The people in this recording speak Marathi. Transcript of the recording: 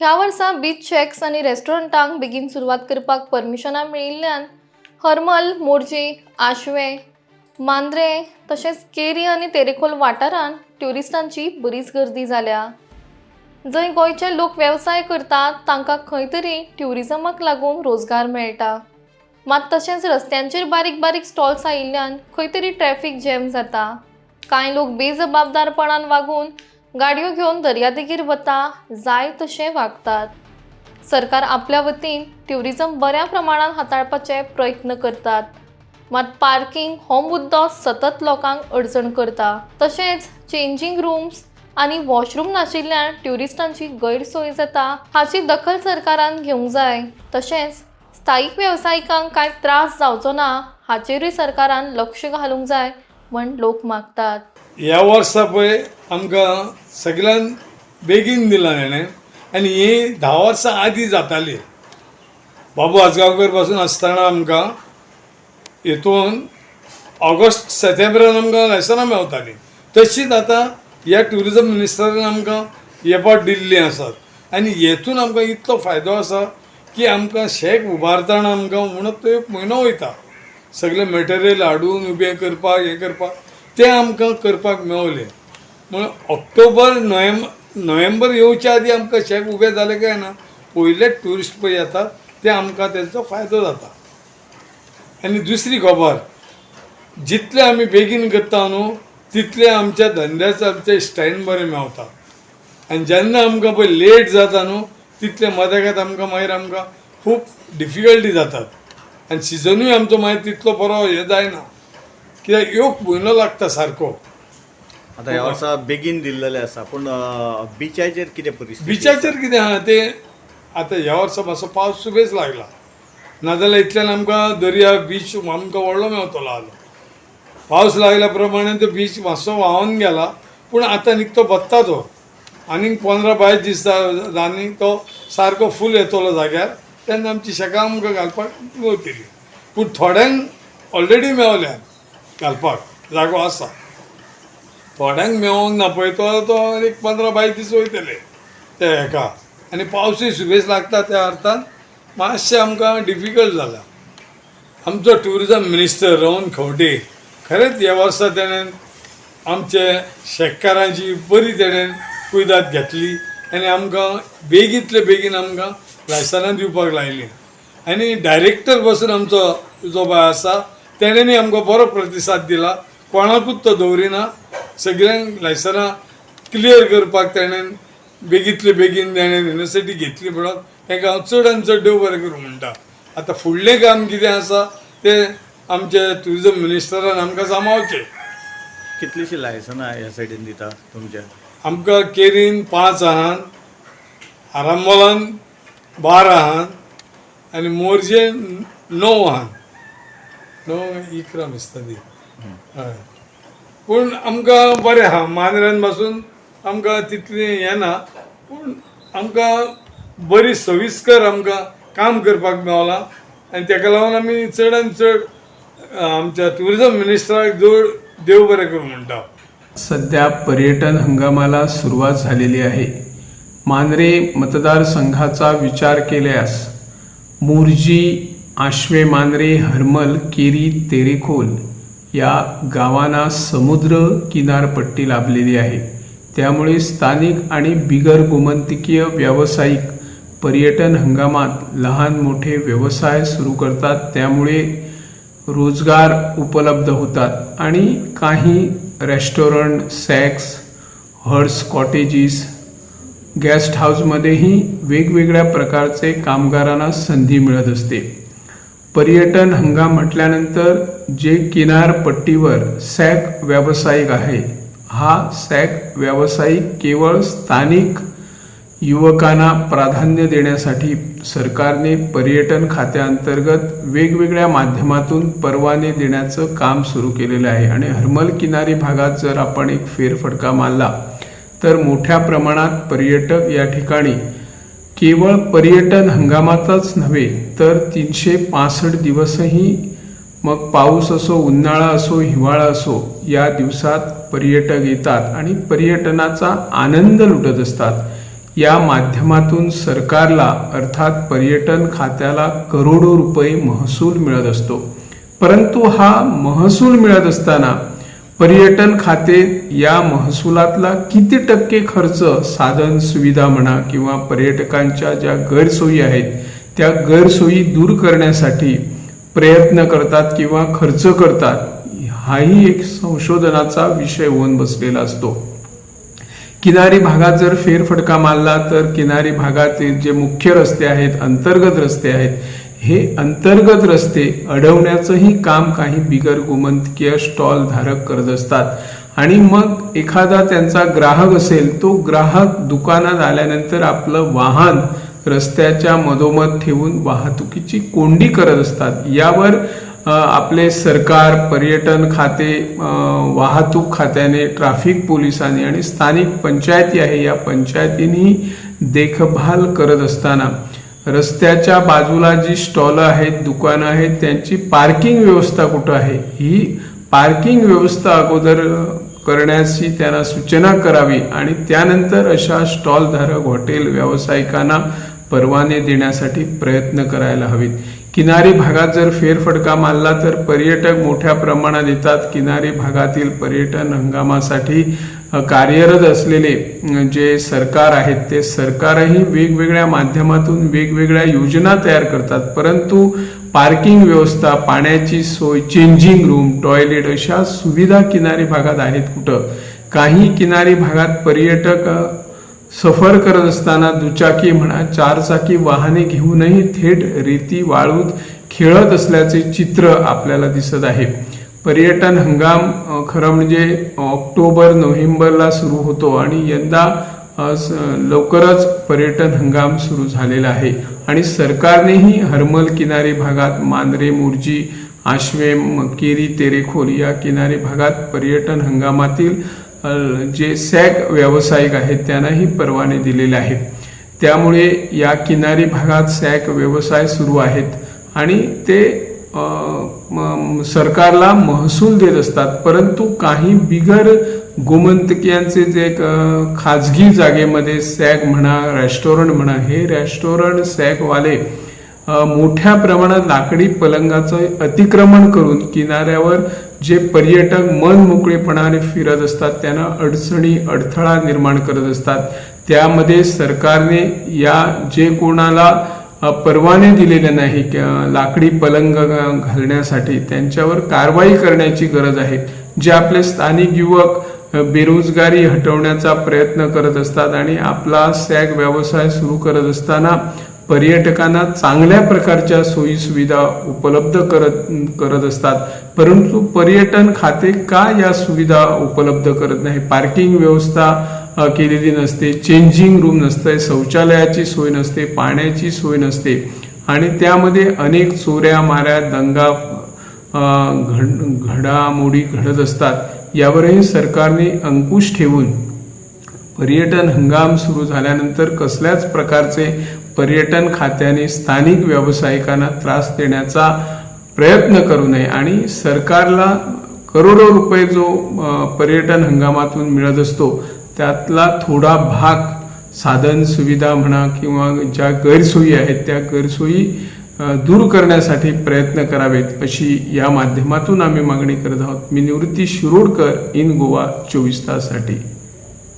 ह्या वर्सा बीच शॅक्स आणि रेस्टॉरंटांक बेगीन सुरवात करपाक परमिशनां मेळिल्ल्यान हरमल, मोर्जे, आशवे, मांद्रे तशेंच केरी आनी तेरेखोल वाठारांत ट्युरिस्टांची बरीच गर्दी जाल्या। जंय गोंयचे लोक वेवसाय करतात तांकां खंय तरी ट्युरिजमाक लागून रोजगार मेळटा। मात तशेंच रस्त्यांचेर बारीक बारीक स्टॉल्स आयिल्ल्यान खंय तरी ट्रॅफिक जॅम जाता। कांय लोक बेजबाबदारपणान वागून गाडयो घेवन दर्यादेगेर वता, जाय तशें वागतात। सरकार आपल्या वतीन ट्युरिजम बऱ्या प्रमाणात हाताळपाचे प्रयत्न करतात, मात पार्किंग हो मुद्दो सतत लोकांक अडचण करता। तशेंच चेंजिंग रूम्स आनी वॉशरूम नाशिल्ल्यान ट्युरिस्टांची गैरसोय जाता, हाची दखल सरकारान घेवंक जाय। तशेंच स्थायीक वेवसायिकांक कांय त्रास जावचो ना हाचेरूय सरकारान लक्ष घालूंक जाय म्हण लोक मागतात। ह्या वर्सा पळय आमकां सगळ्यान बेगीन दिलां हेणें आनी ही 10 वर्सां आदीं जाताली। बाबू आजगांवकर पासून आसतना आमकां हितून ऑगस्ट सप्टेंबरान आमकां लायसनां मेवतालीं। तशीच आतां ह्या ट्युरिजम मिनिस्टरान आमकां येपाट दिल्लीं आसात आनी हेतून आमकां इतलो फायदो आसा की आमकां शेक उबारतना आमकां म्हणत तो 1 म्हयनो वयता सगळें मटेरियल हाडून उबें करपाक हें करपाक तें आमकां करपाक मेवलें। म्हणून ऑक्टोबर नोव्हेंबर येवच्या आदीं आमकां शेक उबें जालें काय ना पयले ट्युरिस्ट पळय येतात ते आमकां तेचो फायदो जाता। आनी दुसरी खबर, जितले आमी बेगीन करता न्हू तितले आमच्या धंद्याचो आमचें स्टँड बरें मेवता आनी जेन्ना आमकां पळय लेट जाता न्हू तितले मदेगात आमकां मागीर आमकां खूब डिफिकल्टी जातात आनी सिजनूय आमचो मागीर तितलो बरो हें जायना कित्याक 1 म्हयनो लागता सारको। आता ह्या वर्सा बेगीन दिल्लेले आसा पूण बिचाचेर कितें परिस्थिती? बिचाचेर कितें आहा तें आतां ह्या वर्सा मातसो पावस सुबेज लागला, नाजाल्यार इतल्यान आमकां दर्या बीच आमकां व्हडलो मेवतलो आसलो। पावस लागल्या प्रमाणे तो बीच मातसो व्हांवन गेला, पूण आतां निकतो बत्ता तो आनीक 15-22 दीस आनी तो सारको फूल येतलो जाग्यार, तेन्ना आमची शेकां आमकां घालपाक मेवतली। पूण थोड्यांक ऑलरेडी मेवल्या घालपाक जागो आसा, थोड्यांक मेवोंक ना पळय तो एक 15-22 दीस वयतले ते हेका आनी पावसूय सुबेज लागता त्या अर्थान मातशें आमकां डिफिकल्ट जाला। आमचो ट्युरिजम मिनिस्टर रमण खंवटे खरेंच ह्या वर्सा तेणें आमचे शेतकारांची बरी तेणें कुयदाद घेतली आनी आमकां बेगींतले बेगीन आमकां लायसनां दिवपाक लायलीं आनी डायरेक्टर पासून आमचो जो बाय आसा तेणेंनी आमकां बरो प्रतिसाद दिला, कोणाकूच तो दवरिना, सगळ्यांक लायसनां क्लियर करपाक तेणें बेगींतले बेगीन तेणें युनिवर्सिटी घेतली म्हणून ताका हांव चड आनी चड देव बरें करूं म्हणटा। आतां फुडलें काम कितें आसा तें आमचे ट्युरिजम मिनिस्टरान आमकां सांबाळचें। कितलीशीं लायसनां ह्या सायडीन दिता तुमच्या? आमकां केरीन 5 आहात, आरांबोलान 12 आहात आनी मोर्जे 9 आहात, 9-11 दिसता ती। हय, पूण आमकां बरें आहा, मांद्र्यान पासून आमकां तितलें हें ना, पूण आमकां बरी सविस्कर आमकां काम करपाक मेवलां आनी तेका लागून आमी चड आनी चड आमच्या ट्युरिजम मिनिस्टराक देव बरें करूं म्हणटा। सध्या पर्यटन हंगामाला सुरुवात झालेली आहे। मांद्रे मतदारसंघाचा विचार केल्यास मोर्जी, आशवे, मांद्रे, हरमल, केरी, तेरेखोल या गावांना समुद्र किनारपट्टी लाभलेली आहे। त्यामुळे स्थानिक आणि बिगर गोमंतकीय व्यावसायिक पर्यटन हंगामात लहान मोठे व्यवसाय सुरू करतात, त्यामुळे रोजगार उपलब्ध होतात आणि काही रेस्टॉरंट, सॅक्स, हर्स कॉटेजेस, गेस्ट हाऊसमध्येही वेगवेगळ्या प्रकारचे कामगारांना संधी मिळत असते। पर्यटन हंगाम म्हटल्यानंतर जे किनारपट्टीवर सॅक व्यावसायिक आहे, हा सॅक व्यावसायिक केवळ स्थानिक युवकांना प्राधान्य देण्यासाठी सरकारने पर्यटन खात्याअंतर्गत वेगवेगळ्या माध्यमातून परवाने देण्याचं काम सुरू केलेलं आहे। आणि हरमल किनारी भागात जर आपण एक फेरफटका मारला तर मोठ्या प्रमाणात पर्यटक या ठिकाणी केवळ पर्यटन हंगामातच नव्हे तर 365 दिवसही, मग पाऊस असो, उन्हाळा असो, हिवाळा असो, या दिवसात पर्यटक येतात आणि पर्यटनाचा आनंद लुटत असतात। या माध्यमातून सरकारला अर्थात पर्यटन खात्याला करोडो रुपये महसूल मिळत असतो. परंतु हा महसूल मिळत असताना पर्यटन खाते या महसुलातला किती टक्के खर्च साधन सुविधा म्हणा किंवा पर्यटकांच्या ज्या गैरसोयी आहेत त्या गैरसोयी दूर करण्यासाठी प्रयत्न करतात किंवा खर्च करतात, हाही एक संशोधनाचा विषय होऊन बसलेला असतो. किनारी भागात जर फेरफटका मारला तर किनारी भागातील जे मुख्य रस्ते आहेत, अंतर्गत रस्ते आहेत, हे अंतर्गत रस्ते अडवण्याचंही काम काही बिगर गोमंतकीय स्टॉल धारक करत असतात. आणि मग एखादा त्यांचा ग्राहक असेल, तो ग्राहक दुकानात आल्यानंतर आपलं वाहन रस्त्याच्या मधोमध ठेवून वाहतुकीची कोंडी करत असतात. यावर आपले सरकार, पर्यटन खाते, वाहतूक खात्याने, ट्रॅफिक पोलिसांनी आणि स्थानिक पंचायती आहे या पंचायतींनी देखभाल करत असताना रस्त्याच्या बाजूला जी स्टॉल आहेत, दुकानं आहेत, त्यांची पार्किंग व्यवस्था कुठं आहे, ही पार्किंग व्यवस्था अगोदर करण्याची त्यांना सूचना करावी आणि त्यानंतर अशा स्टॉलधारक हॉटेल व्यावसायिकांना परवाने देण्यासाठी प्रयत्न करायला हवेत. किनारी भागात जर फेरफटका मारला तर पर्यटक मोठ्या प्रमाणात येतात. किनारी भागातील पर्यटन हंगामासाठी कार्यरत असलेले जे सरकार आहेत ते सरकारही वेगवेगळ्या माध्यमातून वेगवेगळ्या योजना तयार करतात. परंतु पार्किंग व्यवस्था, पाण्याची सोय, चेंजिंग रूम, टॉयलेट अशा सुविधा किनारी भागात आहेत कुठं? काही किनारी भागात पर्यटक सफर करत असताना दुचाकी म्हणा, चारचाकी वाहने घेऊनही थेट रेती वाळूत खेळत असल्याचे चित्र आपल्याला दिसत आहे. पर्यटन हंगाम खरं म्हणजे ऑक्टोबर नोव्हेंबरला सुरू होतो आणि यंदा लवकरच पर्यटन हंगाम सुरू झालेला आहे आणि सरकारनेही हरमल किनारी भागात मांद्रे, मोर्जी, आश्वे, केरी, तेरेखोल या किनारी भागात पर्यटन हंगामातील जे सॅग व्यावसायिक आहेत त्यांनाही परवाने दिलेले आहेत. त्यामुळे या किनारी भागात सॅग व्यवसाय सुरू आहेत आणि ते सरकारला महसूल देत असतात. परंतु काही बिगर गोमंतकीयांचे जे खाजगी जागेमध्ये सॅग म्हणा, रेस्टॉरंट म्हणा, हे रेस्टॉरंट सॅगवाले मोठ्या प्रमाणात लाकडी पलंगाचं अतिक्रमण करून किनाऱ्यावर जे पर्यटक मन मोकळेपणाने फिरत असतात त्यांना अडथळा निर्माण करत असतात. त्यामध्ये सरकारने या जे कोणाला परवाने दिलेले नाही लाकडी पलंग घालण्यासाठी त्यांच्यावर कारवाई करण्याची गरज आहे. जे आपले स्थानिक युवक बेरोजगारी हटवण्याचा प्रयत्न करत असतात आणि आपला सॅग व्यवसाय सुरू करत असताना पर्यटकांना चांगल्या प्रकारच्या सोयी सुविधा उपलब्ध करत असतात. परंतु पर्यटन खाते का या सुविधा उपलब्ध करत नाही? पार्किंग व्यवस्था केलेली नसते, चेंजिंग रूम नसते, शौचालयाची सोय नसते, पाण्याची सोय नसते आणि त्यामध्ये अनेक चोऱ्या माऱ्या, दंगा घडामोडी घडत असतात. यावरही सरकारने अंकुश ठेवून पर्यटन हंगाम सुरू झाल्यानंतर कसल्याच प्रकारचे पर्यटन खात्याने स्थानिक व्यावसायिकांना त्रास देण्याचा प्रयत्न करू नये आणि सरकारला करोडो रुपये जो पर्यटन हंगामातून मिळत असतो त्यातला थोडा भाग साधन सुविधा म्हणा किंवा ज्या गैरसोयी आहेत त्या गैरसोयी दूर करण्यासाठी प्रयत्न करावेत अशी या माध्यमातून आम्ही मागणी करत आहोत. मी निवृत्ती शिरोडकर, इन गोवा 24 ताससाठी.